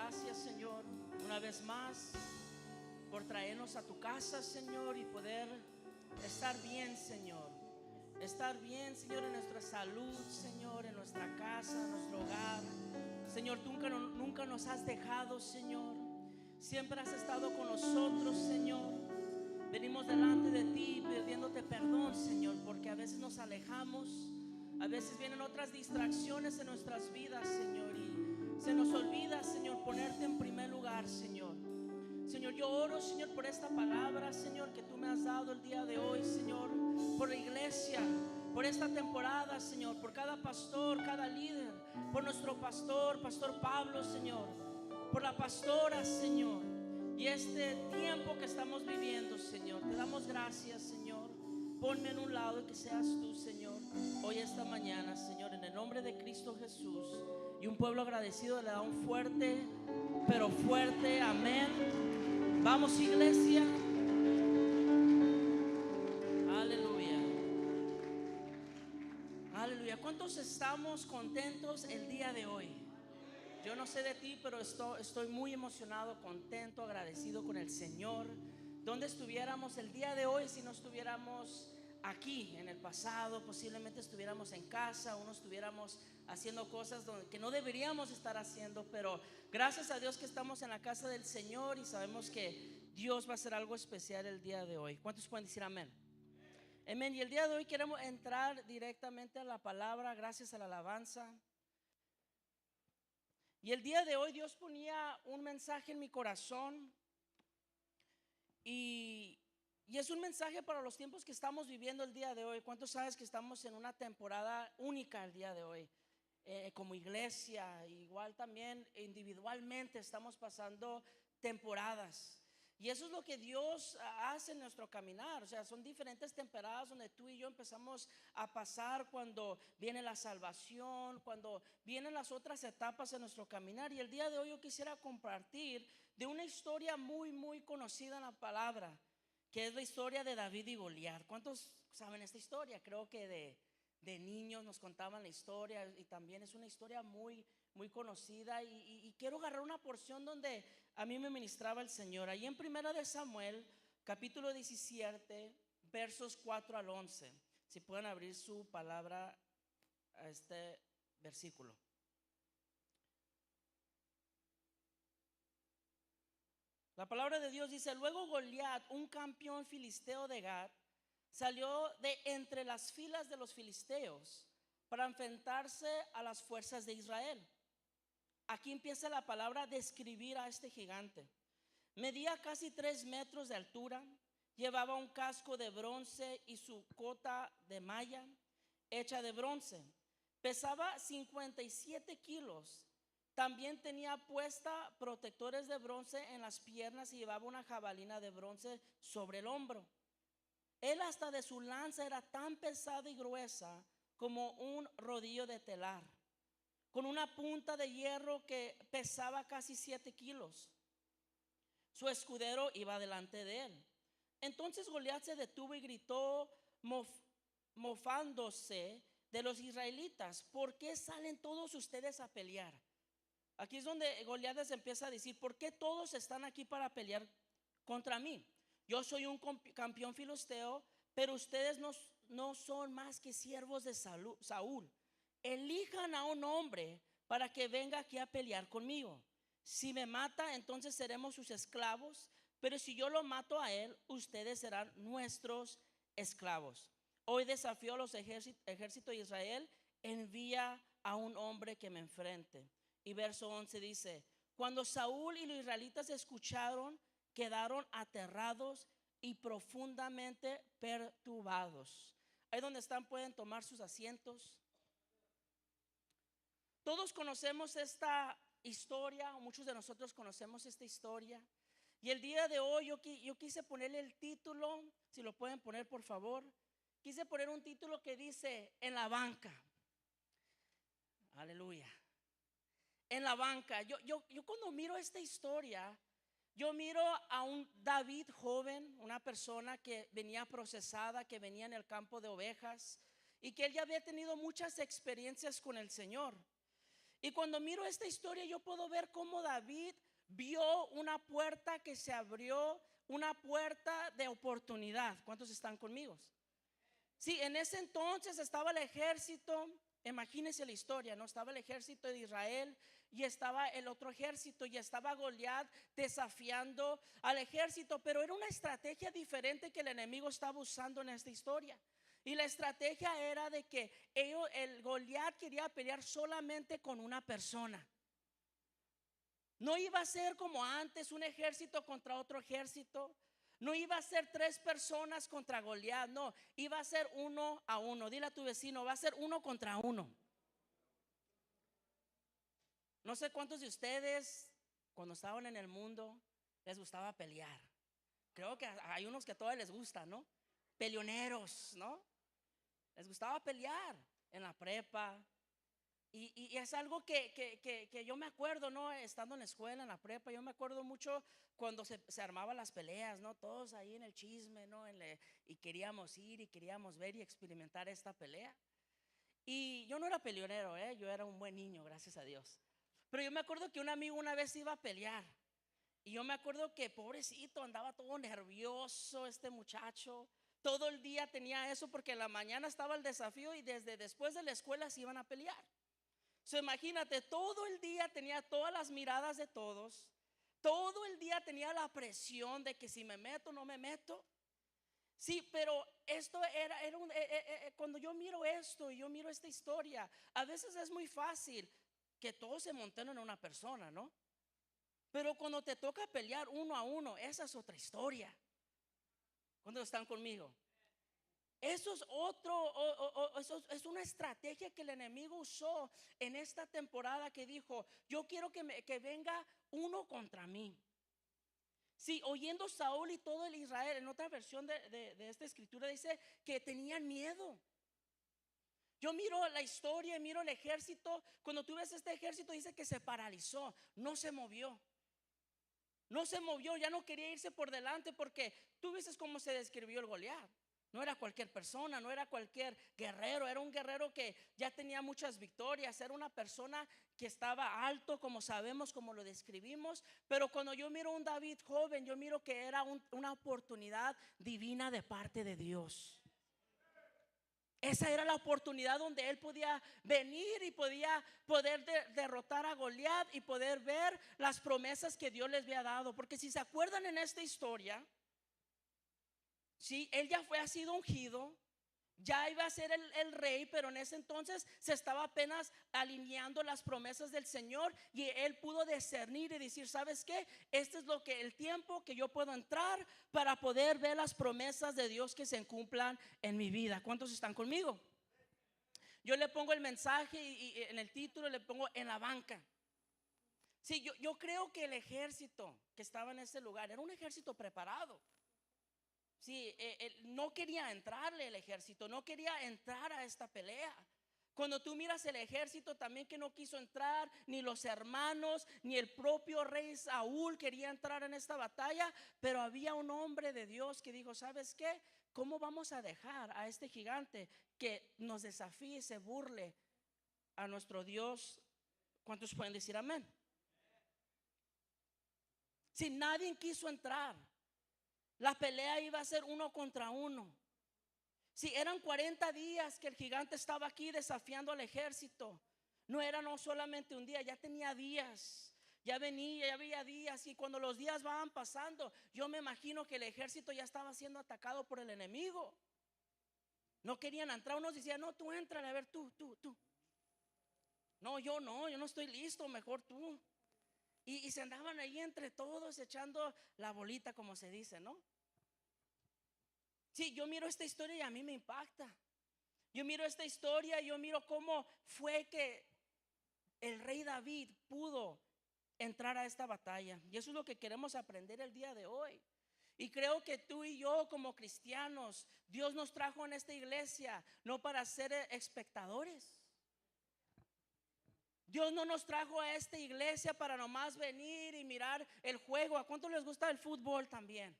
gracias, Señor, una vez más por traernos a tu casa, Señor, y poder estar bien, Señor. Estar bien, Señor, en nuestra salud, Señor, en nuestra casa, en nuestro hogar. Señor, tú nunca nos has dejado, Señor. Siempre has estado con nosotros, Señor. Venimos delante de ti pidiéndote perdón, Señor, porque a veces nos alejamos. A veces vienen otras distracciones en nuestras vidas, Señor, y se nos olvida, Señor, ponerte en primer lugar, Señor. Señor, yo oro, Señor, por esta palabra, Señor, que tú me has dado el día de hoy, Señor, por la iglesia, por esta temporada, Señor, por cada pastor, cada líder, por nuestro pastor, Pastor Pablo, Señor, por la pastora, Señor, y este tiempo que estamos viviendo, Señor. Te damos gracias, Señor. Ponme en un lado y que seas tú, Señor, hoy, esta mañana, Señor, en el nombre de Cristo Jesús. Y un pueblo agradecido le da un fuerte, pero fuerte amén. Vamos, iglesia. Aleluya. Aleluya. ¿Cuántos estamos contentos el día de hoy? Yo no sé de ti, pero estoy muy emocionado, contento, agradecido con el Señor. ¿Dónde estuviéramos el día de hoy si no estuviéramos aquí en el pasado? Posiblemente estuviéramos en casa, o no estuviéramos haciendo cosas que no deberíamos estar haciendo. Pero gracias a Dios que estamos en la casa del Señor y sabemos que Dios va a hacer algo especial el día de hoy. ¿Cuántos pueden decir amén? Amén. Y el día de hoy queremos entrar directamente a la palabra, gracias a la alabanza. Y el día de hoy Dios ponía un mensaje en mi corazón y es un mensaje para los tiempos que estamos viviendo el día de hoy. ¿Cuántos sabes que estamos en una temporada única el día de hoy? Como iglesia, igual también individualmente estamos pasando temporadas. Y eso es lo que Dios hace en nuestro caminar. O sea, son diferentes temporadas donde tú y yo empezamos a pasar cuando viene la salvación, cuando vienen las otras etapas de nuestro caminar. Y el día de hoy yo quisiera compartir de una historia muy, muy conocida en la palabra, que es la historia de David y Goliat. ¿Cuántos saben esta historia? Creo que de niños nos contaban la historia y también es una historia muy, muy conocida. Y quiero agarrar una porción donde a mí me ministraba el Señor. Ahí en Primera de Samuel, capítulo 17, versos 4 al 11. Si pueden abrir su palabra a este versículo. La palabra de Dios dice: luego Goliat, un campeón filisteo de Gat, salió de entre las filas de los filisteos para enfrentarse a las fuerzas de Israel. Aquí empieza la palabra describir a este gigante. Medía casi 3 metros de altura, llevaba un casco de bronce y su cota de malla hecha de bronce. Pesaba 57 kilos. También tenía puesta protectores de bronce en las piernas y llevaba una jabalina de bronce sobre el hombro. Él hasta de su lanza era tan pesada y gruesa como un rodillo de telar, con una punta de hierro que pesaba casi 7 kilos. Su escudero iba delante de él. Entonces Goliat se detuvo y gritó, mofándose de los israelitas: ¿por qué salen todos ustedes a pelear? Aquí es donde Goliat les empieza a decir: ¿por qué todos están aquí para pelear contra mí? Yo soy un campeón filisteo, pero ustedes no son más que siervos de Saúl. Elijan a un hombre para que venga aquí a pelear conmigo. Si me mata, entonces seremos sus esclavos, pero si yo lo mato a él, ustedes serán nuestros esclavos. Hoy desafío a los ejércitos de Israel: envía a un hombre que me enfrente. Y verso 11 dice: cuando Saúl y los israelitas escucharon, quedaron aterrados y profundamente perturbados. Ahí donde están pueden tomar sus asientos. Todos conocemos esta historia, muchos de nosotros conocemos esta historia. Y el día de hoy yo quise ponerle el título, si lo pueden poner por favor. Quise poner un título que dice: en la banca. Aleluya. En la banca. Yo cuando miro esta historia, yo miro a un David joven, una persona que venía procesada, que venía en el campo de ovejas y que él ya había tenido muchas experiencias con el Señor. Y cuando miro esta historia, yo puedo ver cómo David vio una puerta que se abrió, una puerta de oportunidad. ¿Cuántos están conmigo? Sí, en ese entonces estaba el ejército. Imagínense la historia, ¿no? Estaba el ejército de Israel y estaba el otro ejército y estaba Goliat desafiando al ejército, pero era una estrategia diferente que el enemigo estaba usando en esta historia. Y la estrategia era de que el Goliat quería pelear solamente con una persona. No iba a ser como antes un ejército contra otro ejército. No iba a ser 3 personas contra Goliat, no, iba a ser 1 a 1. Dile a tu vecino, va a ser 1 contra 1. No sé cuántos de ustedes cuando estaban en el mundo les gustaba pelear. Creo que hay unos que a todos les gusta, ¿no? Peleoneros, ¿no? Les gustaba pelear en la prepa. Y es algo que yo me acuerdo, ¿no? Estando en la escuela, en la prepa, yo me acuerdo mucho cuando se armaban las peleas, ¿no? Todos ahí en el chisme, ¿no? Y queríamos ir y queríamos ver y experimentar esta pelea. Y yo no era peleonero, ¿eh? Yo era un buen niño, gracias a Dios. Pero yo me acuerdo que un amigo una vez iba a pelear. Y yo me acuerdo que pobrecito, andaba todo nervioso este muchacho. Todo el día tenía eso porque en la mañana estaba el desafío y desde después de la escuela se iban a pelear. Imagínate, todo el día tenía todas las miradas de todos. Todo el día tenía la presión de que si me meto, no me meto. Sí, pero esto cuando yo miro esto y yo miro esta historia, a veces es muy fácil que todos se monten en una persona, ¿no? Pero cuando te toca pelear 1 a 1, esa es otra historia. ¿Cuántos están conmigo? Eso es eso es una estrategia que el enemigo usó en esta temporada, que dijo: yo quiero que venga 1 contra mí. Sí, oyendo Saúl y todo el Israel, en otra versión de esta escritura dice que tenían miedo. Yo miro la historia, miro el ejército. Cuando tú ves este ejército, dice que se paralizó, no se movió. No se movió, ya no quería irse por delante, porque tú ves cómo se describió el Goliat. No era cualquier persona, no era cualquier guerrero, era un guerrero que ya tenía muchas victorias, era una persona que estaba alto, como sabemos, como lo describimos. Pero cuando yo miro a un David joven, yo miro que era una oportunidad divina de parte de Dios. Esa era la oportunidad donde él podía venir y poder derrotar a Goliat y poder ver las promesas que Dios les había dado. Porque si se acuerdan en esta historia, sí, él ya ha sido ungido, ya iba a ser el rey, pero en ese entonces se estaba apenas alineando las promesas del Señor, y él pudo discernir y decir: ¿sabes qué? Este es el tiempo que yo puedo entrar para poder ver las promesas de Dios que se cumplan en mi vida. ¿Cuántos están conmigo? Yo le pongo el mensaje y en el título le pongo: en la banca. Sí, yo creo que el ejército que estaba en ese lugar era un ejército preparado. Sí, no quería entrarle el ejército, no quería entrar a esta pelea. Cuando tú miras el ejército también que no quiso entrar, ni los hermanos, ni el propio rey Saúl quería entrar en esta batalla. Pero había un hombre de Dios que dijo: ¿sabes qué? ¿Cómo vamos a dejar a este gigante que nos desafíe y se burle a nuestro Dios? ¿Cuántos pueden decir amén? Si nadie quiso entrar, la pelea iba a ser 1 contra 1. Si eran 40 días que el gigante estaba aquí desafiando al ejército, no era no solamente un día, ya tenía días. Ya venía, ya había días, y cuando los días van pasando, yo me imagino que el ejército ya estaba siendo atacado por el enemigo. No querían entrar, unos decían: no, tú entra, a ver, tú. No, yo no estoy listo, mejor tú. Y se andaban ahí entre todos echando la bolita, como se dice, ¿no? Sí, yo miro esta historia y a mí me impacta. Yo miro esta historia y yo miro cómo fue que el rey David pudo entrar a esta batalla. Y eso es lo que queremos aprender el día de hoy. Y creo que tú y yo, como cristianos, Dios nos trajo en esta iglesia no para ser espectadores. Dios no nos trajo a esta iglesia para nomás venir y mirar el juego. ¿A cuánto les gusta el fútbol también?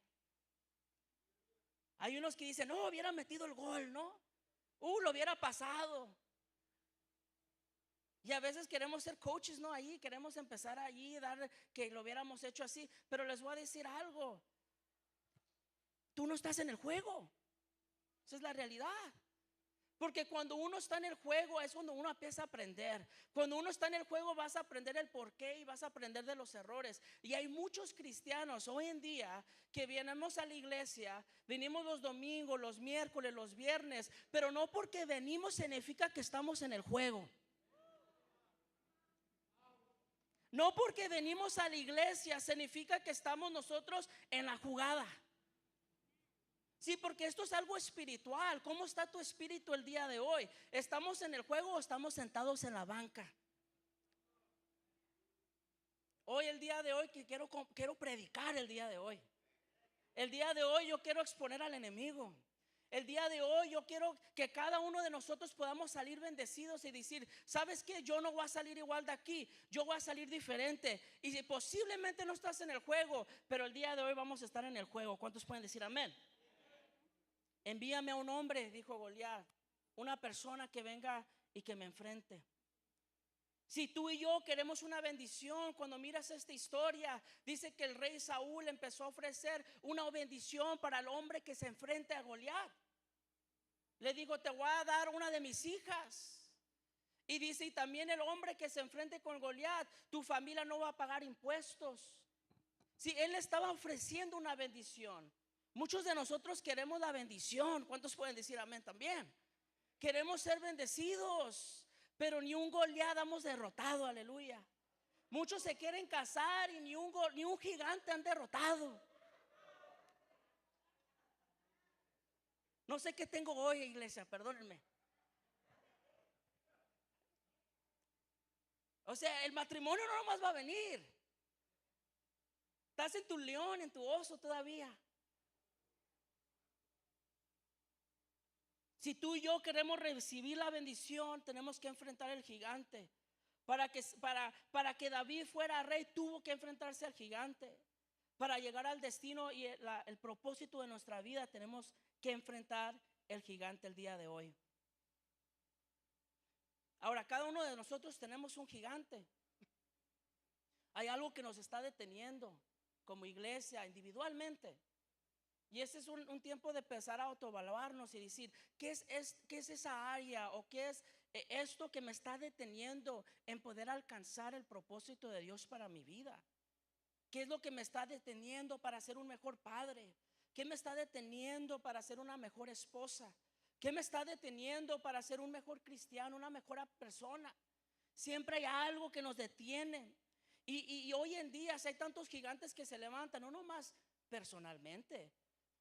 Hay unos que dicen: no, hubiera metido el gol, ¿no? Lo hubiera pasado. Y a veces queremos ser coaches, ¿no? Ahí queremos empezar allí, dar que lo hubiéramos hecho así. Pero les voy a decir algo. Tú no estás en el juego. Esa es la realidad. Porque cuando uno está en el juego es cuando uno empieza a aprender. Cuando uno está en el juego vas a aprender el porqué y vas a aprender de los errores. Y hay muchos cristianos hoy en día que venimos a la iglesia, venimos los domingos, los miércoles, los viernes, pero no porque venimos significa que estamos en el juego. No porque venimos a la iglesia significa que estamos nosotros en la jugada. Sí, porque esto es algo espiritual. ¿Cómo está tu espíritu el día de hoy? ¿Estamos en el juego o estamos sentados en la banca? Hoy, el día de hoy, que quiero predicar el día de hoy. El día de hoy yo quiero exponer al enemigo. El día de hoy yo quiero que cada uno de nosotros podamos salir bendecidos y decir, ¿sabes qué? Yo no voy a salir igual de aquí, yo voy a salir diferente. Y si posiblemente no estás en el juego, pero el día de hoy vamos a estar en el juego. ¿Cuántos pueden decir amén? Envíame a un hombre, dijo Goliat, una persona que venga y que me enfrente. Si tú y yo queremos una bendición, cuando miras esta historia, dice que el rey Saúl empezó a ofrecer una bendición para el hombre que se enfrente a Goliat. Le dijo, te voy a dar una de mis hijas. Y dice, y también el hombre que se enfrente con Goliat, tu familia no va a pagar impuestos. Si él le estaba ofreciendo una bendición. Muchos de nosotros queremos la bendición. ¿Cuántos pueden decir amén también? Queremos ser bendecidos, pero ni un Goliat hemos derrotado, aleluya. Muchos se quieren casar y ni un gigante han derrotado. No sé qué tengo hoy, iglesia, perdónenme. O sea, el matrimonio no nomás va a venir. Estás en tu león, en tu oso todavía. Si tú y yo queremos recibir la bendición, tenemos que enfrentar al gigante. Para que David fuera rey, tuvo que enfrentarse al gigante. Para llegar al destino y el propósito de nuestra vida, tenemos que enfrentar el gigante el día de hoy. Ahora, cada uno de nosotros tenemos un gigante. Hay algo que nos está deteniendo como iglesia, individualmente. Y ese es un tiempo de empezar a autoevaluarnos y decir, qué es esa área o qué es esto que me está deteniendo en poder alcanzar el propósito de Dios para mi vida? ¿Qué es lo que me está deteniendo para ser un mejor padre? ¿Qué me está deteniendo para ser una mejor esposa? ¿Qué me está deteniendo para ser un mejor cristiano, una mejor persona? Siempre hay algo que nos detiene. Y hoy en día hay tantos gigantes que se levantan, no nomás personalmente,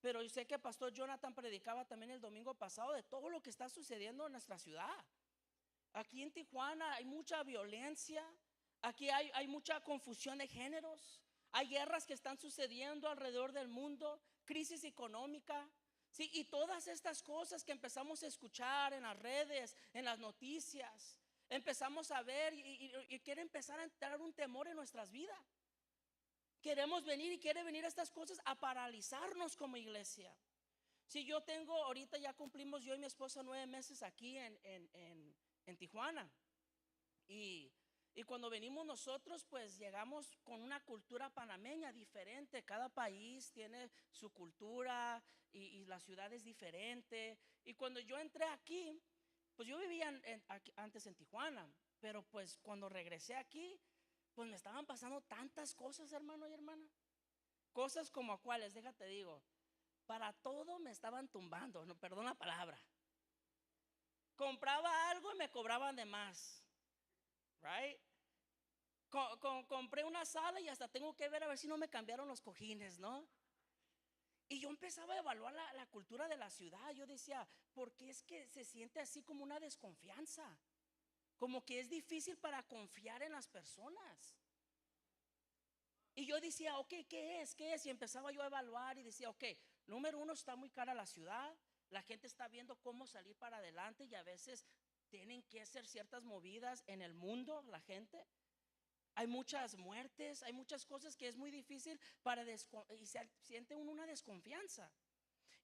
pero yo sé que Pastor Jonathan predicaba también el domingo pasado de todo lo que está sucediendo en nuestra ciudad. Aquí en Tijuana hay mucha violencia, aquí hay mucha confusión de géneros, hay guerras que están sucediendo alrededor del mundo, crisis económica. Sí, y todas estas cosas que empezamos a escuchar en las redes, en las noticias, empezamos a ver y quiere empezar a entrar un temor en nuestras vidas. Queremos venir y quiere venir estas cosas a paralizarnos como iglesia. Si yo tengo, ahorita ya cumplimos yo y mi esposa 9 meses aquí en Tijuana. Y cuando venimos nosotros, pues llegamos con una cultura panameña diferente. Cada país tiene su cultura y la ciudad es diferente. Y cuando yo entré aquí, pues yo vivía antes en Tijuana, pero pues cuando regresé aquí, pues me estaban pasando tantas cosas, hermano y hermana. Cosas como a cuáles, déjate digo, para todo me estaban tumbando, no, perdón la palabra. Compraba algo y me cobraban de más, right? Compré una sala y hasta tengo que ver a ver si no me cambiaron los cojines, ¿no? Y yo empezaba a evaluar la cultura de la ciudad. Yo decía, ¿por qué es que se siente así como una desconfianza? Como que es difícil para confiar en las personas. Y yo decía, ok, ¿qué es? ¿Qué es? Y empezaba yo a evaluar y decía, ok, número uno, está muy cara la ciudad. La gente está viendo cómo salir para adelante y a veces tienen que hacer ciertas movidas en el mundo, la gente. Hay muchas muertes, hay muchas cosas que es muy difícil y se siente uno una desconfianza.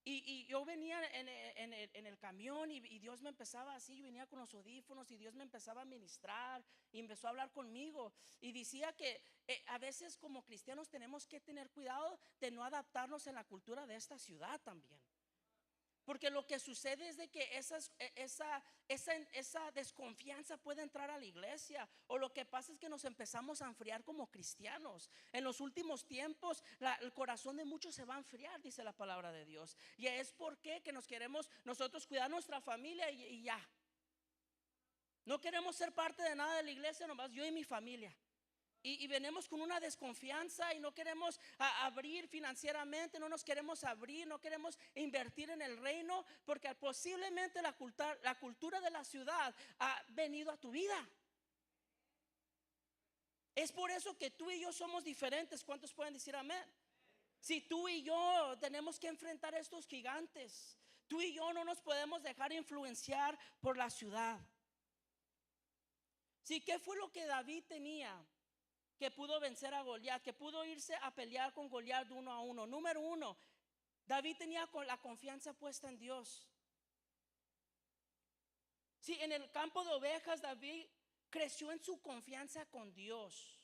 Y yo venía en el camión y Dios me empezaba así, yo venía con los audífonos y Dios me empezaba a ministrar y empezó a hablar conmigo. Y decía que a veces como cristianos tenemos que tener cuidado de no adaptarnos en la cultura de esta ciudad también. Porque lo que sucede es de que esa desconfianza puede entrar a la iglesia. O lo que pasa es que nos empezamos a enfriar como cristianos. En los últimos tiempos el corazón de muchos se va a enfriar, dice la palabra de Dios. Y es porque que nos queremos nosotros cuidar nuestra familia y ya. No queremos ser parte de nada de la iglesia, nomás yo y mi familia. Y venimos con una desconfianza y no queremos abrir financieramente, no nos queremos abrir, no queremos invertir en el reino, porque posiblemente la cultura de la ciudad ha venido a tu vida. Es por eso que tú y yo somos diferentes. ¿Cuántos pueden decir amén? Si tú y yo tenemos que enfrentar estos gigantes, tú y yo no nos podemos dejar influenciar por la ciudad. Sí, ¿qué fue lo que David tenía que pudo vencer a Goliat, que pudo irse a pelear con Goliat 1-1? Número uno, David tenía la confianza puesta en Dios. Sí, en el campo de ovejas David creció en su confianza con Dios.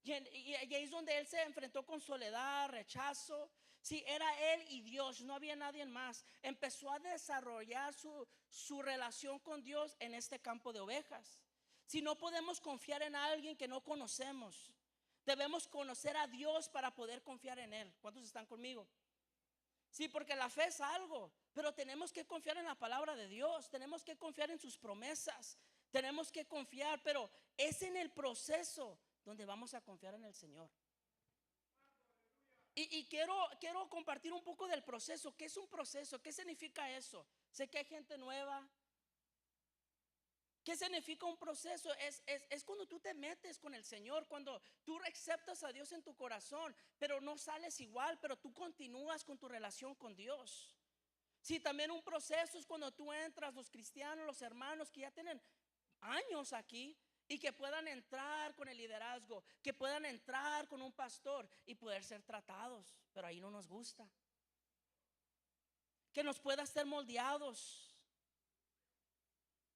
Y ahí es donde él se enfrentó con soledad, rechazo. Sí, era él y Dios, no había nadie más. Empezó a desarrollar su relación con Dios en este campo de ovejas. Si no podemos confiar en alguien que no conocemos, debemos conocer a Dios para poder confiar en Él. ¿Cuántos están conmigo? Sí, porque la fe es algo, pero tenemos que confiar en la palabra de Dios, tenemos que confiar en sus promesas, tenemos que confiar, pero es en el proceso donde vamos a confiar en el Señor. Y quiero compartir un poco del proceso. ¿Qué es un proceso? ¿Qué significa eso? Sé que hay gente nueva. ¿Qué significa un proceso? Es cuando tú te metes con el Señor, cuando tú aceptas a Dios en tu corazón, pero no sales igual, pero tú continúas con tu relación con Dios. Sí, también un proceso es cuando tú entras, los cristianos, los hermanos que ya tienen años aquí y que puedan entrar con el liderazgo, que puedan entrar con un pastor y poder ser tratados, pero ahí no nos gusta. Que nos pueda ser moldeados.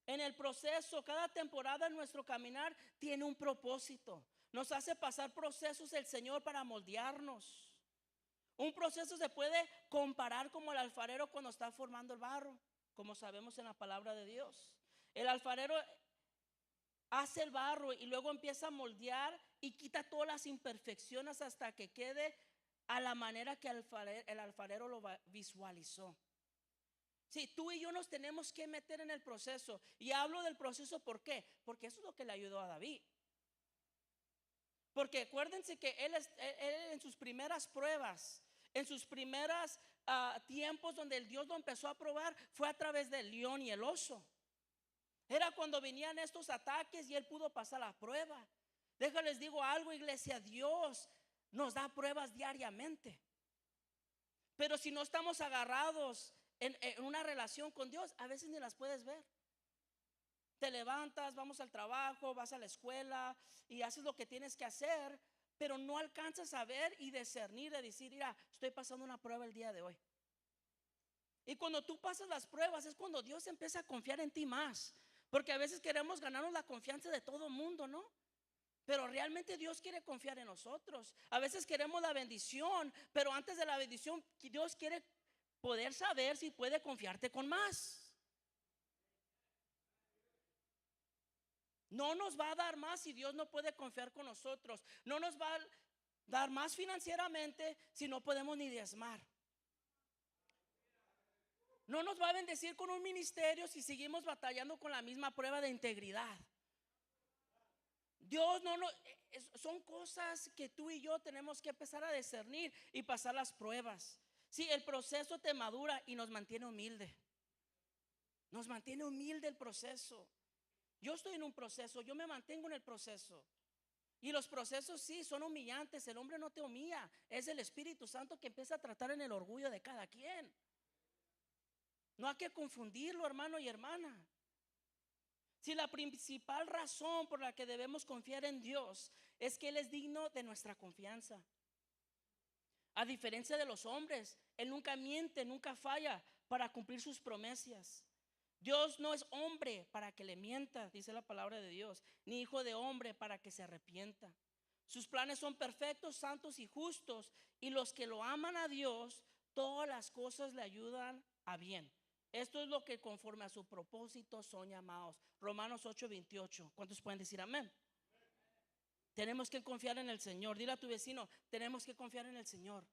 En el proceso, cada temporada en nuestro caminar tiene un propósito. Nos hace pasar procesos el Señor para moldearnos. Un proceso se puede comparar como el alfarero cuando está formando el barro, como sabemos en la palabra de Dios. El alfarero hace el barro y luego empieza a moldear y quita todas las imperfecciones hasta que quede a la manera que el alfarero lo visualizó. Sí, tú y yo nos tenemos que meter en el proceso. Y hablo del proceso, ¿por qué? Porque eso es lo que le ayudó a David. Porque acuérdense que él en sus primeras pruebas, en sus primeros tiempos donde el Dios lo empezó a probar, fue a través del león y el oso. Era cuando venían estos ataques y él pudo pasar la prueba. Déjales digo algo, iglesia, Dios nos da pruebas diariamente. Pero si no estamos agarrados en una relación con Dios, a veces ni las puedes ver. Te levantas, vamos al trabajo, vas a la escuela y haces lo que tienes que hacer, pero no alcanzas a ver y discernir, de decir, mira, estoy pasando una prueba el día de hoy. Y cuando tú pasas las pruebas es cuando Dios empieza a confiar en ti más. Porque a veces queremos ganarnos la confianza de todo mundo, ¿no? Pero realmente Dios quiere confiar en nosotros. A veces queremos la bendición, pero antes de la bendición Dios quiere poder saber si puede confiarte con más. No nos va a dar más si Dios no puede confiar con nosotros. No nos va a dar más financieramente si no podemos ni diezmar. No nos va a bendecir con un ministerio si seguimos batallando con la misma prueba de integridad. Dios son cosas que tú y yo tenemos que empezar a discernir y pasar las pruebas. Sí, el proceso te madura y nos mantiene humilde. Nos mantiene humilde el proceso. Yo estoy en un proceso, yo me mantengo en el proceso. Y los procesos sí son humillantes. El hombre no te humilla, es el Espíritu Santo que empieza a tratar en el orgullo de cada quien. No hay que confundirlo, hermano y hermana. Si la principal razón por la que debemos confiar en Dios es que Él es digno de nuestra confianza. A diferencia de los hombres, Él nunca miente, nunca falla para cumplir sus promesas. Dios no es hombre para que le mienta, dice la palabra de Dios, ni hijo de hombre para que se arrepienta. Sus planes son perfectos, santos y justos, y los que lo aman a Dios, todas las cosas le ayudan a bien. Esto es lo que conforme a su propósito son llamados. Romanos 8:28. ¿Cuántos pueden decir amén? Tenemos que confiar en el Señor. Dile a tu vecino, tenemos que confiar en el Señor.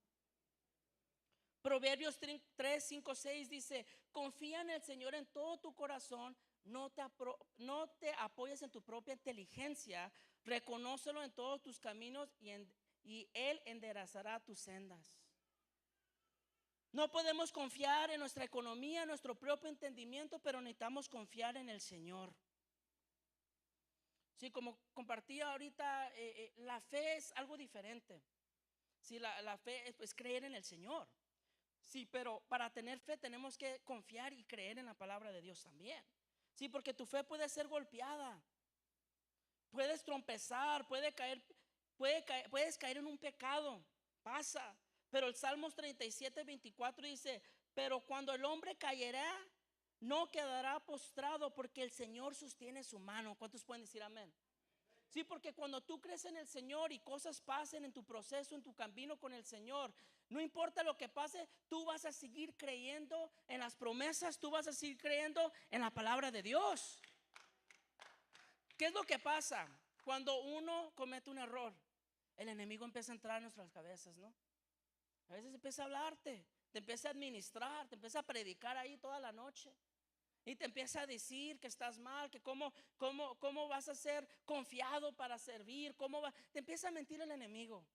Proverbios 3, 5, 6 dice: confía en el Señor en todo tu corazón, no te apoyes en tu propia inteligencia, reconócelo en todos tus caminos y Él enderezará tus sendas. No podemos confiar en nuestra economía, en nuestro propio entendimiento, pero necesitamos confiar en el Señor. Sí, como compartía ahorita, la fe es algo diferente. Sí, la fe es pues creer en el Señor. Sí, pero para tener fe tenemos que confiar y creer en la palabra de Dios también. Sí, porque tu fe puede ser golpeada. Puedes tropezar, puedes caer en un pecado. Pasa. Pero el Salmos 37:24 dice: pero cuando el hombre cayera, no quedará postrado, porque el Señor sostiene su mano. ¿Cuántos pueden decir amén? Sí, porque cuando tú crees en el Señor y cosas pasen en tu proceso, en tu camino con el Señor, no importa lo que pase, tú vas a seguir creyendo en las promesas, tú vas a seguir creyendo en la palabra de Dios. ¿Qué es lo que pasa? Cuando uno comete un error, el enemigo empieza a entrar en nuestras cabezas, ¿no? A veces empieza a hablarte, te empieza a administrar, te empieza a predicar ahí toda la noche. Y te empieza a decir que estás mal, que cómo vas a ser confiado para servir, te empieza a mentir el enemigo.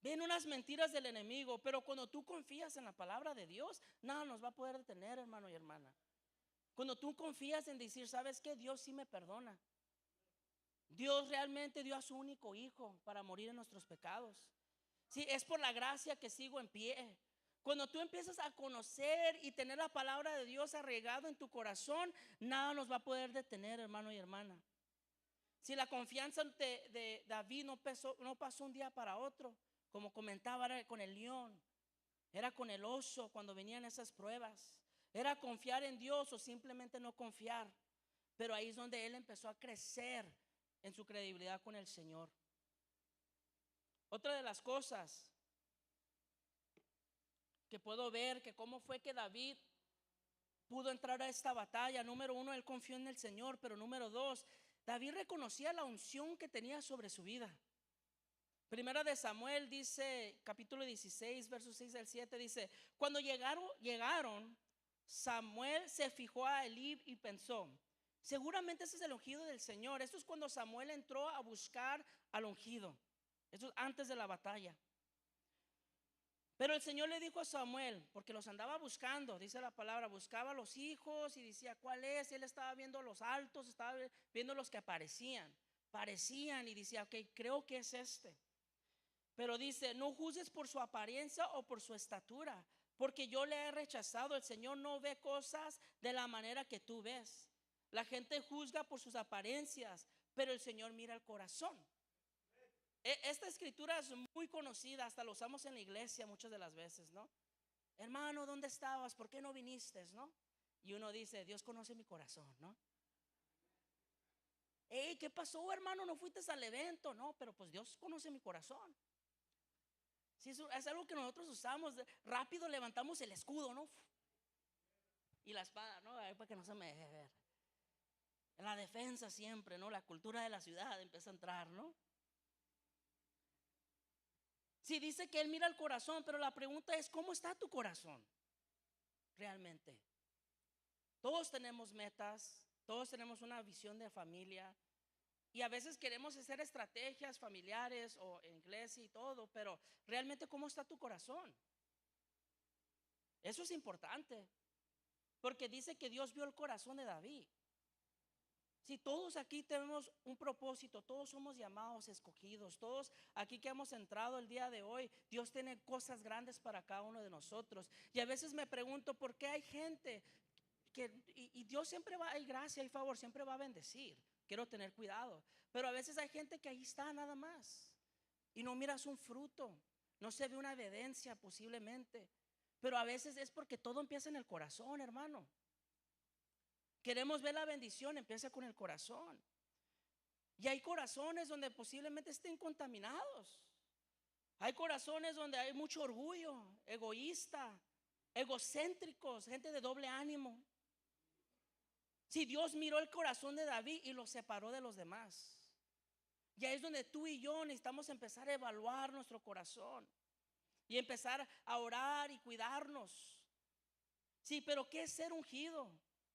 Ven unas mentiras del enemigo, pero cuando tú confías en la palabra de Dios, nada nos va a poder detener, hermano y hermana. Cuando tú confías en decir, ¿sabes qué? Dios sí me perdona. Dios realmente dio a su único hijo para morir en nuestros pecados. Sí, es por la gracia que sigo en pie. Cuando tú empiezas a conocer y tener la palabra de Dios arraigado en tu corazón, nada nos va a poder detener, hermano y hermana. Si la confianza de David no pasó un día para otro, como comentaba, era con el león, era con el oso cuando venían esas pruebas. Era confiar en Dios o simplemente no confiar. Pero ahí es donde él empezó a crecer en su credibilidad con el Señor. Otra de las cosas que puedo ver, que cómo fue que David pudo entrar a esta batalla. Número uno, él confió en el Señor. Pero número dos, David reconocía la unción que tenía sobre su vida. Primera de Samuel dice, capítulo 16, versos 6 al 7, dice: cuando llegaron, Samuel se fijó a Elí y pensó: seguramente ese es el ungido del Señor. Esto es cuando Samuel entró a buscar al ungido. Esto es antes de la batalla. Pero el Señor le dijo a Samuel, porque los andaba buscando, dice la palabra, buscaba a los hijos y decía, ¿cuál es? Y él estaba viendo los altos, estaba viendo los que parecían y decía, ok, creo que es este. Pero dice, no juzgues por su apariencia o por su estatura, porque yo le he rechazado. El Señor no ve cosas de la manera que tú ves. La gente juzga por sus apariencias, pero el Señor mira el corazón. Esta escritura es muy conocida, hasta lo usamos en la iglesia muchas de las veces, ¿no? Hermano, ¿dónde estabas? ¿Por qué no viniste, no? Y uno dice, Dios conoce mi corazón, ¿no? Hey, ¿qué pasó, hermano? ¿No fuiste al evento? No, pero pues Dios conoce mi corazón. Si es algo que nosotros usamos, rápido levantamos el escudo, ¿no? Y la espada, ¿no? Ahí para que no se me deje ver. En la defensa siempre, ¿no? La cultura de la ciudad empieza a entrar, ¿no? Sí, dice que Él mira el corazón, pero la pregunta es, ¿cómo está tu corazón realmente? Todos tenemos metas, todos tenemos una visión de familia y a veces queremos hacer estrategias familiares o en iglesia y todo, pero realmente ¿cómo está tu corazón? Eso es importante, porque dice que Dios vio el corazón de David. Si todos aquí tenemos un propósito, todos somos llamados, escogidos, todos aquí que hemos entrado el día de hoy, Dios tiene cosas grandes para cada uno de nosotros. Y a veces me pregunto por qué hay gente y Dios siempre va, hay gracia, hay favor, siempre va a bendecir. Quiero tener cuidado. Pero a veces hay gente que ahí está nada más y no miras un fruto. no se ve una evidencia posiblemente, pero a veces es porque todo empieza en el corazón, hermano. Queremos ver la bendición, empieza con el corazón. Y hay corazones donde posiblemente estén contaminados. Hay corazones donde hay mucho orgullo, egoísta, egocéntricos, gente de doble ánimo. Si Dios miró el corazón de David y lo separó de los demás, ya es donde tú y yo necesitamos empezar a evaluar nuestro corazón y empezar a orar y cuidarnos. Sí, pero ¿qué es ser ungido?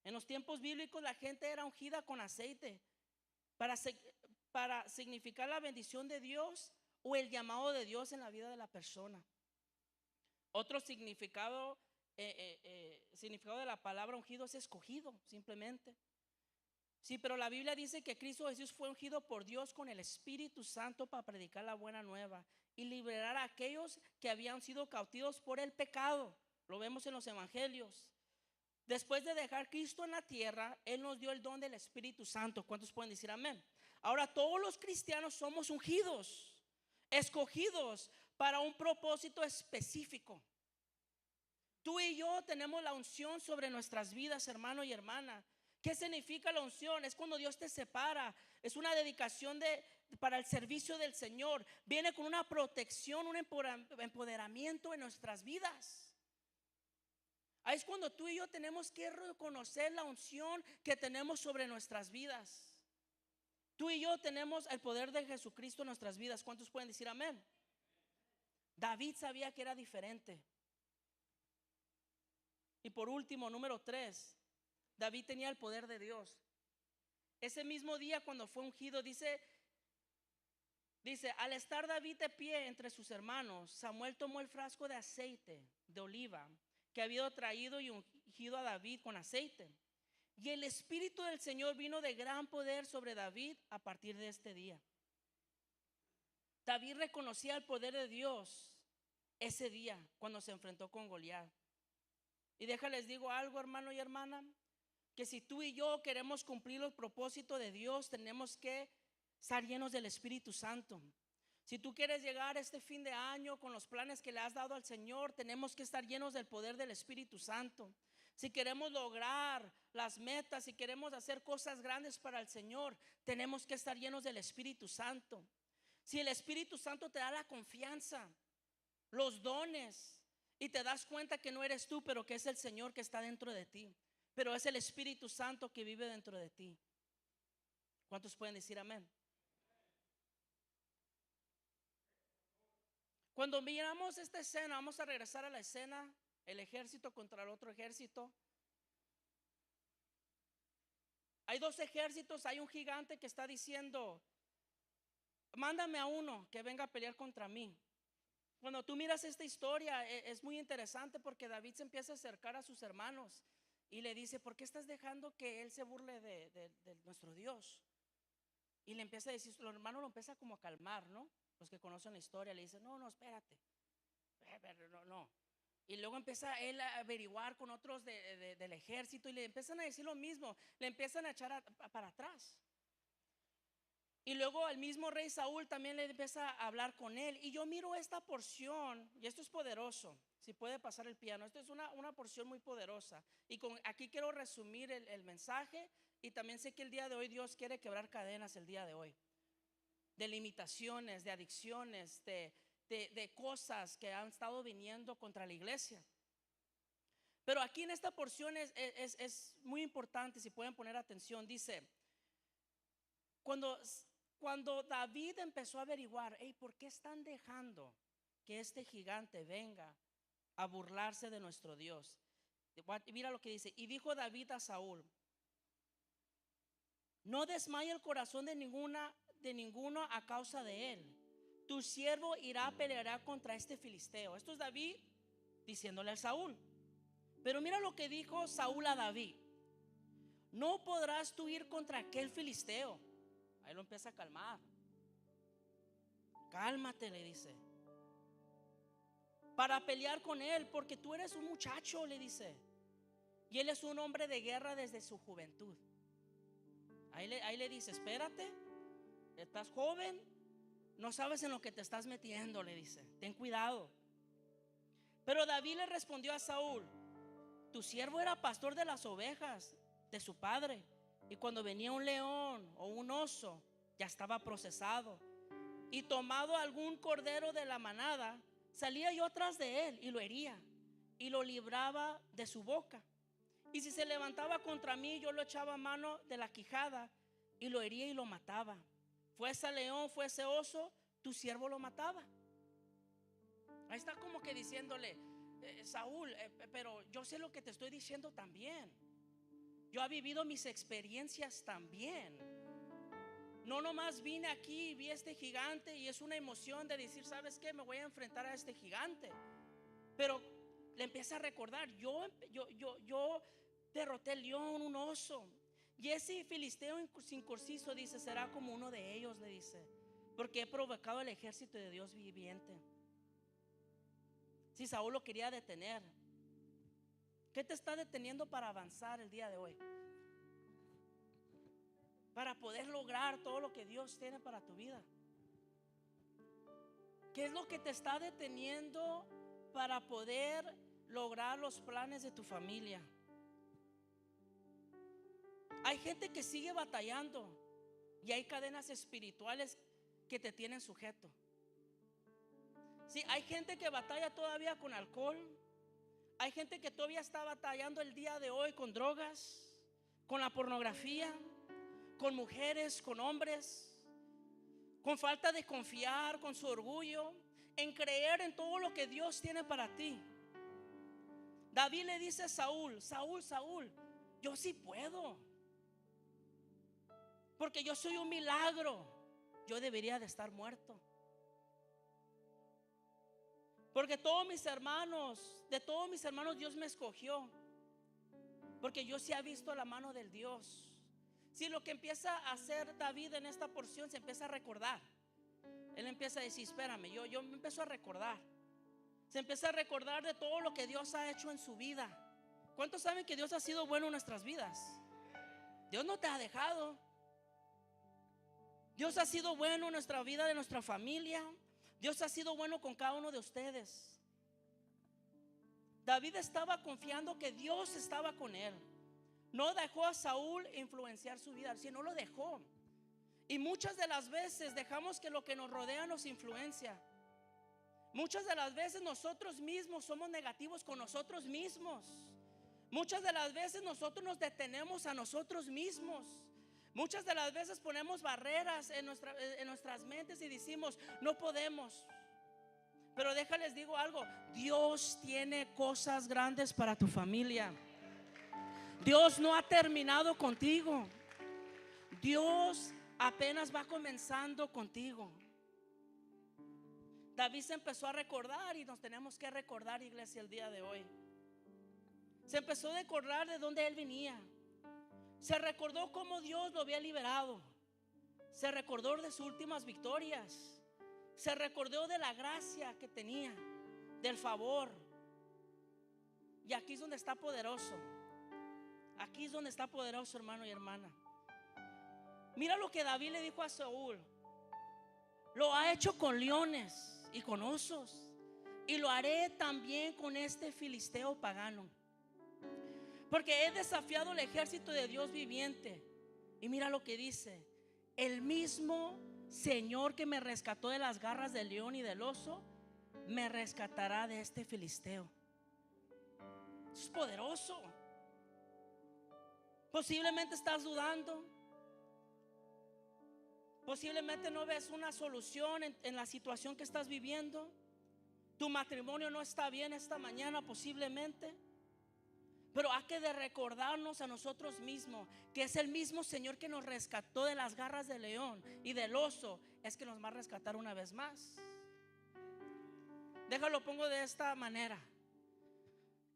En los tiempos bíblicos la gente era ungida con aceite para, para significar la bendición de Dios o el llamado de Dios en la vida de la persona. Otro significado, significado de la palabra ungido es escogido, simplemente. Sí, pero la Biblia dice que Cristo Jesús fue ungido por Dios con el Espíritu Santo para predicar la buena nueva y liberar a aquellos que habían sido cautivos por el pecado. Lo vemos en los evangelios. Después de dejar Cristo en la tierra, Él nos dio el don del Espíritu Santo. ¿Cuántos pueden decir amén? Ahora todos los cristianos somos ungidos, escogidos para un propósito específico. Tú y yo tenemos la unción sobre nuestras vidas, hermano y hermana. ¿Qué significa la unción? Es cuando Dios te separa. Es una dedicación para el servicio del Señor. Viene con una protección, un empoderamiento en nuestras vidas. Ahí es cuando tú y yo tenemos que reconocer la unción que tenemos sobre nuestras vidas. Tú y yo tenemos el poder de Jesucristo en nuestras vidas. ¿Cuántos pueden decir amén? David sabía que era diferente. Y por último, número 3, David tenía el poder de Dios. Ese mismo día cuando fue ungido, dice, al estar David de pie entre sus hermanos, Samuel tomó el frasco de aceite de oliva que había traído y ungido a David con aceite. Y el Espíritu del Señor vino de gran poder sobre David a partir de este día. David reconocía el poder de Dios ese día cuando se enfrentó con Goliat. Y déjales digo algo, hermano y hermana, que si tú y yo queremos cumplir los propósitos de Dios, tenemos que estar llenos del Espíritu Santo. Si tú quieres llegar a este fin de año con los planes que le has dado al Señor, tenemos que estar llenos del poder del Espíritu Santo. Si queremos lograr las metas, si queremos hacer cosas grandes para el Señor, tenemos que estar llenos del Espíritu Santo. Si el Espíritu Santo te da la confianza, los dones, y te das cuenta que no eres tú, pero que es el Señor que está dentro de ti, pero es el Espíritu Santo que vive dentro de ti. ¿Cuántos pueden decir amén? Cuando miramos esta escena, vamos a regresar a la escena, el ejército contra el otro ejército. Hay dos ejércitos, hay un gigante que está diciendo, mándame a uno que venga a pelear contra mí. Cuando tú miras esta historia, es muy interesante porque David se empieza a acercar a sus hermanos y le dice, ¿por qué estás dejando que él se burle de nuestro Dios? Y le empieza a decir, los hermanos lo empieza como a calmar, ¿no? Los que conocen la historia le dicen, no, espérate, no. Y luego empieza él a averiguar con otros del ejército y le empiezan a decir lo mismo, le empiezan a echar para atrás. Y luego al mismo rey Saúl también le empieza a hablar con él. Y yo miro esta porción, y esto es poderoso. Si puede pasar el piano, esto es una porción muy poderosa. Y aquí quiero resumir el mensaje. Y también sé que el día de hoy Dios quiere quebrar cadenas el día de hoy. De limitaciones, de adicciones, de cosas que han estado viniendo contra la iglesia. Pero aquí en esta porción es muy importante, si pueden poner atención. Dice, cuando David empezó a averiguar, ¿por qué están dejando que este gigante venga a burlarse de nuestro Dios? Mira lo que dice, y dijo David a Saúl, no desmaye el corazón de ninguno a causa de él. Tu siervo irá a pelear contra este filisteo. Esto es David diciéndole a Saúl. Pero mira lo que dijo Saúl a David. No podrás tú ir contra aquel filisteo. Ahí lo empieza a calmar. Cálmate, le dice, para pelear con él, porque tú eres un muchacho, le dice, y él es un hombre de guerra desde su juventud. Ahí le dice, espérate, estás joven, No sabes en lo que te estás metiendo, le dice. Ten cuidado. Pero David le respondió a Saúl: tu siervo era pastor de las ovejas de su padre, y cuando venía un león o un oso, ya estaba procesado, y tomado algún cordero de la manada, salía yo tras de él y lo hería y lo libraba de su boca. Y si se levantaba contra mí, yo lo echaba a mano de la quijada y lo hería y lo mataba. Fuese león, fuese oso, tu siervo lo mataba. Ahí está como que diciéndole: Saúl, pero yo sé lo que te estoy diciendo también. Yo he vivido mis experiencias también. No nomás vine aquí y vi a este gigante y es una emoción de decir: ¿sabes qué? Me voy a enfrentar a este gigante. Pero le empieza a recordar: yo derroté el león, un oso. Y ese filisteo incircunciso, dice, será como uno de ellos, le dice, porque he provocado el ejército de Dios viviente. Si Saúl lo quería detener, ¿qué te está deteniendo para avanzar el día de hoy? Para poder lograr todo lo que Dios tiene para tu vida. ¿Qué es lo que te está deteniendo para poder lograr los planes de tu familia? Hay gente que sigue batallando y hay cadenas espirituales que te tienen sujeto. Sí, hay gente que batalla todavía con alcohol. Hay gente que todavía está batallando el día de hoy con drogas, con la pornografía, con mujeres, con hombres, con falta de confiar, con su orgullo, en creer en todo lo que Dios tiene para ti. David le dice a Saúl: Saúl, yo sí puedo, porque yo soy un milagro. Yo debería de estar muerto, porque de todos mis hermanos Dios me escogió, porque yo sí he visto la mano del Dios. Si lo que empieza a hacer David en esta porción, se empieza a recordar. Él empieza a decir: espérame, yo me empiezo a recordar. Se empieza a recordar de todo lo que Dios ha hecho en su vida. ¿Cuántos saben que Dios ha sido bueno en nuestras vidas? Dios no te ha dejado. Dios ha sido bueno en nuestra vida, de nuestra familia. Dios ha sido bueno con cada uno de ustedes. David estaba confiando que Dios estaba con él. No dejó a Saúl influenciar su vida, sino lo dejó. Y muchas de las veces dejamos que lo que nos rodea nos influencia. Muchas de las veces nosotros mismos somos negativos con nosotros mismos. Muchas de las veces nosotros nos detenemos a nosotros mismos. Muchas de las veces ponemos barreras en nuestras mentes y decimos: no podemos. Pero déjales digo algo: Dios tiene cosas grandes para tu familia. Dios no ha terminado contigo. Dios apenas va comenzando contigo. David se empezó a recordar, y nos tenemos que recordar, iglesia, el día de hoy. Se empezó a recordar de dónde él venía. Se recordó cómo Dios lo había liberado. Se recordó de sus últimas victorias. Se recordó de la gracia que tenía, del favor. Y aquí es donde está poderoso. Aquí es donde está poderoso, hermano y hermana. Mira lo que David le dijo a Saúl: lo ha hecho con leones y con osos, y lo haré también con este filisteo pagano, porque he desafiado el ejército de Dios viviente. Y mira lo que dice: el mismo Señor que me rescató de las garras del león y del oso, me rescatará de este filisteo. Es poderoso. Posiblemente estás dudando. Posiblemente no ves una solución en la situación que estás viviendo. Tu matrimonio no está bien esta mañana, posiblemente. Pero hay que de recordarnos a nosotros mismos que es el mismo Señor que nos rescató de las garras del león y del oso, es que nos va a rescatar una vez más. Déjalo, pongo de esta manera: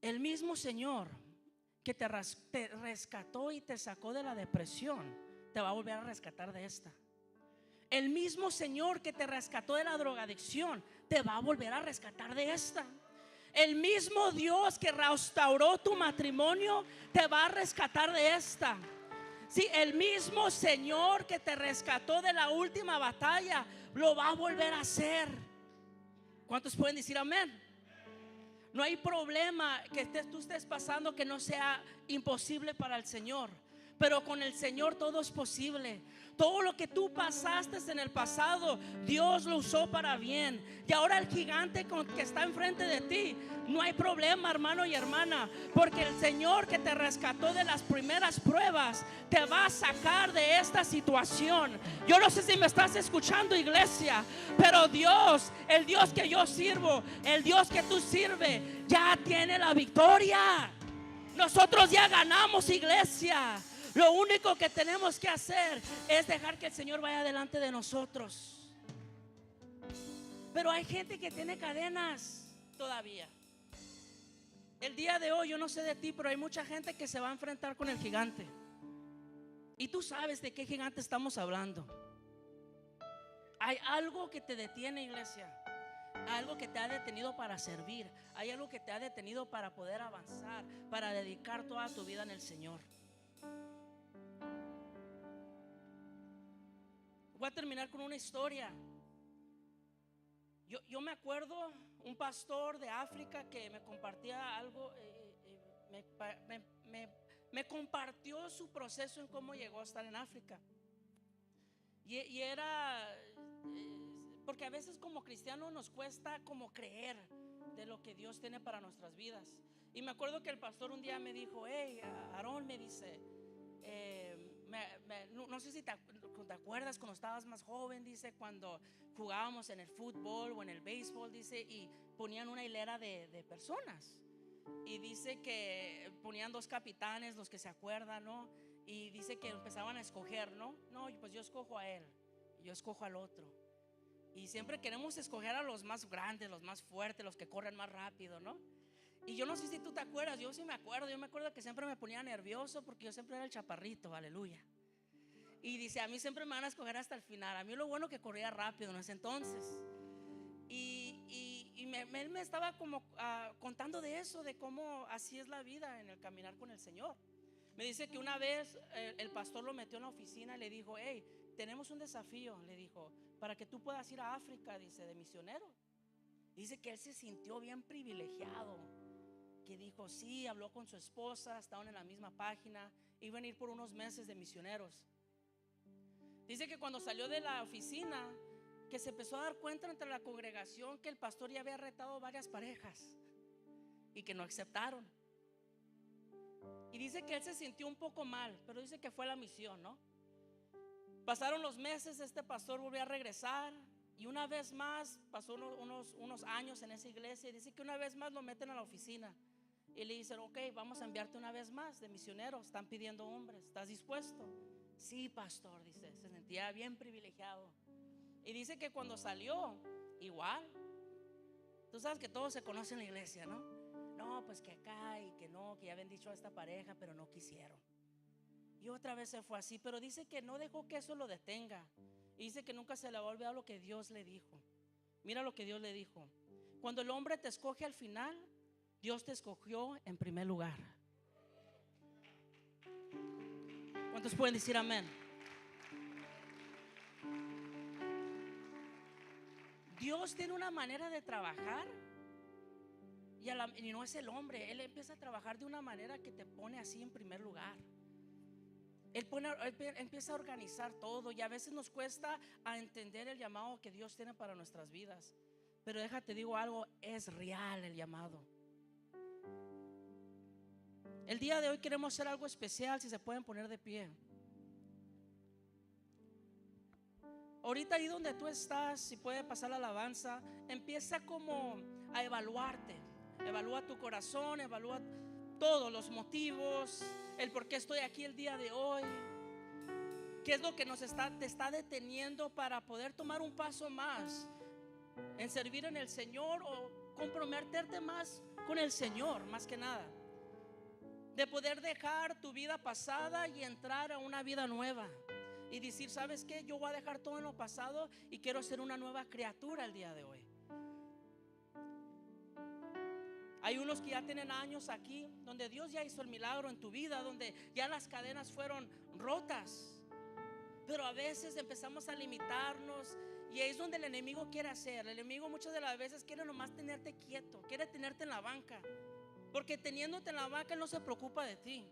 el mismo Señor que te rescató y te sacó de la depresión, te va a volver a rescatar de esta. El mismo Señor que te rescató de la drogadicción, te va a volver a rescatar de esta. El mismo Dios que restauró tu matrimonio, te va a rescatar de esta. Sí, el mismo Señor que te rescató de la última batalla, lo va a volver a hacer. ¿Cuántos pueden decir amén? No hay problema que tú estés pasando que no sea imposible para el Señor. Pero con el Señor todo es posible. Todo lo que tú pasaste en el pasado, Dios lo usó para bien. Y ahora el gigante que está enfrente de ti, no hay problema, hermano y hermana, porque el Señor que te rescató de las primeras pruebas te va a sacar de esta situación. Yo no sé si me estás escuchando, iglesia, pero Dios, el Dios que yo sirvo, el Dios que tú sirves, ya tiene la victoria. Nosotros ya ganamos, iglesia. Lo único que tenemos que hacer es dejar que el Señor vaya delante de nosotros. Pero hay gente que tiene cadenas todavía. El día de hoy, yo no sé de ti, pero hay mucha gente que se va a enfrentar con el gigante. Y tú sabes de qué gigante estamos hablando. Hay algo que te detiene, iglesia. Algo que te ha detenido para servir. Hay algo que te ha detenido para poder avanzar, para dedicar toda tu vida en el Señor. Voy a terminar con una historia. Yo me acuerdo un pastor de África que me compartía algo, me compartió su proceso en cómo llegó a estar en África. Y era, porque a veces como cristianos nos cuesta como creer de lo que Dios tiene para nuestras vidas. Y me acuerdo que el pastor un día me dijo: hey, Aarón, me dice, no sé si te acuerdas cuando estabas más joven, dice, cuando jugábamos en el fútbol o en el béisbol, dice, y ponían una hilera de personas. Y dice que ponían dos capitanes, los que se acuerdan, ¿no? Y dice que empezaban a escoger, ¿no? No, pues yo escojo a él, yo escojo al otro. Y siempre queremos escoger a los más grandes, los más fuertes, los que corren más rápido, ¿no? Y yo no sé si tú te acuerdas, yo sí me acuerdo. Yo me acuerdo que siempre me ponía nervioso porque yo siempre era el chaparrito, aleluya. Y dice, a mí siempre me van a escoger hasta el final. A mí lo bueno que corría rápido en ese entonces. Él me estaba como contando de eso, de cómo así es la vida en el caminar con el Señor. Me dice que una vez el pastor lo metió en la oficina y le dijo: hey, tenemos un desafío, le dijo, para que tú puedas ir a África, dice, de misionero. Dice que él se sintió bien privilegiado, que dijo sí, habló con su esposa, estaban en la misma página, iban a ir por unos meses de misioneros. Dice que cuando salió de la oficina, que se empezó a dar cuenta entre la congregación que el pastor ya había retado varias parejas y que no aceptaron. Y dice que él se sintió un poco mal, pero dice que fue la misión, ¿no? Pasaron los meses, este pastor volvió a regresar. Y una vez más, pasó unos años en esa iglesia. Y dice que una vez más lo meten a la oficina y le dicen: ok, vamos a enviarte una vez más de misionero. Están pidiendo hombres, ¿estás dispuesto? Sí, pastor, dice, se sentía bien privilegiado. Y dice que cuando salió, igual. Tú sabes que todos se conocen en la iglesia, ¿no? No, pues que acá y que no, que ya habían dicho a esta pareja, pero no quisieron. Y otra vez se fue así, pero dice que no dejó que eso lo detenga. Y dice que nunca se le va a olvidar lo que Dios le dijo. Mira lo que Dios le dijo: cuando el hombre te escoge al final, Dios te escogió en primer lugar. ¿Cuántos pueden decir amén? Dios tiene una manera de trabajar y no es el hombre. Él empieza a trabajar de una manera que te pone así en primer lugar. Él empieza a organizar todo. Y a veces nos cuesta a entender el llamado que Dios tiene para nuestras vidas. Pero déjate digo algo, es real el llamado. El día de hoy queremos hacer algo especial. Si se pueden poner de pie. Ahorita ahí donde tú estás, si puede pasar la alabanza, empieza como a evaluarte. Evalúa tu corazón, evalúa todos los motivos, el por qué estoy aquí el día de hoy. ¿Qué es lo que te está deteniendo para poder tomar un paso más en servir en el Señor o comprometerte más con el Señor, más que nada? De poder dejar tu vida pasada y entrar a una vida nueva. Y decir: ¿sabes qué? Yo voy a dejar todo en lo pasado y quiero ser una nueva criatura el día de hoy. Hay unos que ya tienen años aquí, donde Dios ya hizo el milagro en tu vida, donde ya las cadenas fueron rotas. Pero a veces empezamos a limitarnos Y ahí es donde el enemigo quiere hacer. El enemigo muchas de las veces quiere nomás tenerte quieto, quiere tenerte en la banca, porque teniéndote en la banca Él no se preocupa de ti.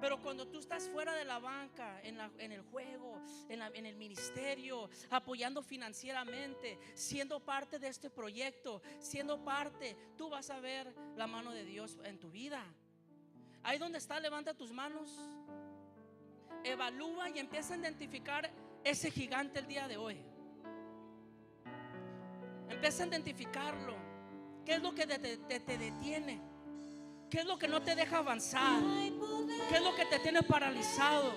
Pero cuando tú estás fuera de la banca, en el juego, en el ministerio, apoyando financieramente, siendo parte de este proyecto, siendo parte, tú vas a ver la mano de Dios en tu vida. Ahí donde está, levanta tus manos, evalúa y empieza a identificar ese gigante el día de hoy. Empieza a identificarlo. ¿Qué es lo que te detiene? ¿Qué es lo que no te deja avanzar? ¿Qué es lo que te tiene paralizado?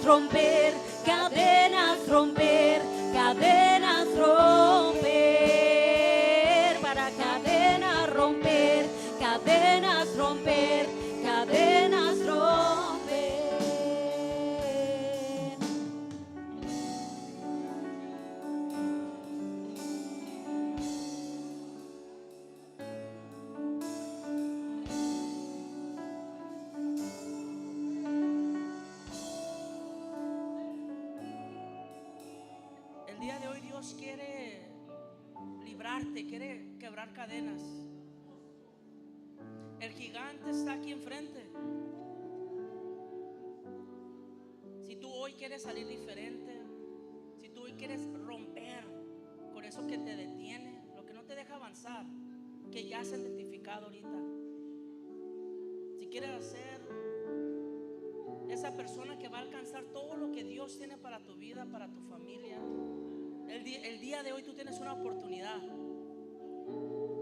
Romper, cadenas romper, cadenas romper, para cadenas romper, cadenas romper, cadenas romper. El día de hoy Dios quiere librarte, quiere quebrar cadenas. El gigante está aquí enfrente. Si tú hoy quieres salir diferente, si tú hoy quieres romper con eso que te detiene, lo que no te deja avanzar, que ya se ha identificado ahorita. Si quieres ser esa persona que va a alcanzar todo lo que Dios tiene para tu vida, para tu familia, el día de hoy tú tienes una oportunidad.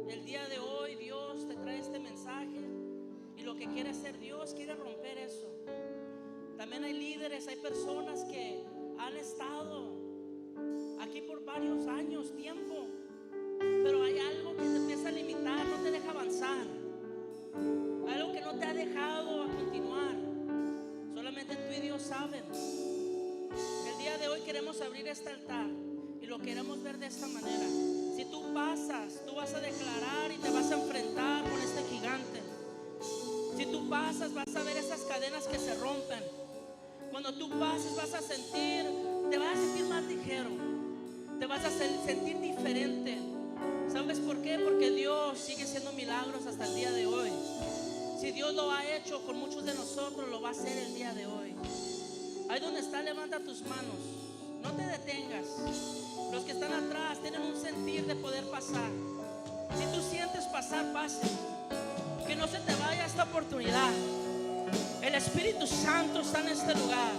El día de hoy Dios te trae este mensaje, y lo que quiere hacer Dios, quiere romper eso. También hay líderes, hay personas que han estado aquí por varios años, tiempo, pero hay algo que te empieza a limitar, no te deja avanzar, algo que no te ha dejado a continuar. Solamente tú y Dios saben. El día de hoy queremos abrir este altar y lo queremos ver de esta manera. Si tú pasas, tú vas a declarar y te vas a enfrentar con este gigante. Si tú pasas, vas a ver esas cadenas que se rompen. Cuando tú pases, vas a sentir, te vas a sentir más ligero, te vas a sentir diferente. ¿Sabes por qué? Porque Dios sigue haciendo milagros hasta el día de hoy. Si Dios lo ha hecho con muchos de nosotros, lo va a hacer el día de hoy. Ahí donde está, levanta tus manos. No te detengas. Los que están atrás tienen un sentir de poder pasar. Si tú sientes pasar, pase. Que no se te vaya esta oportunidad. El Espíritu Santo está en este lugar.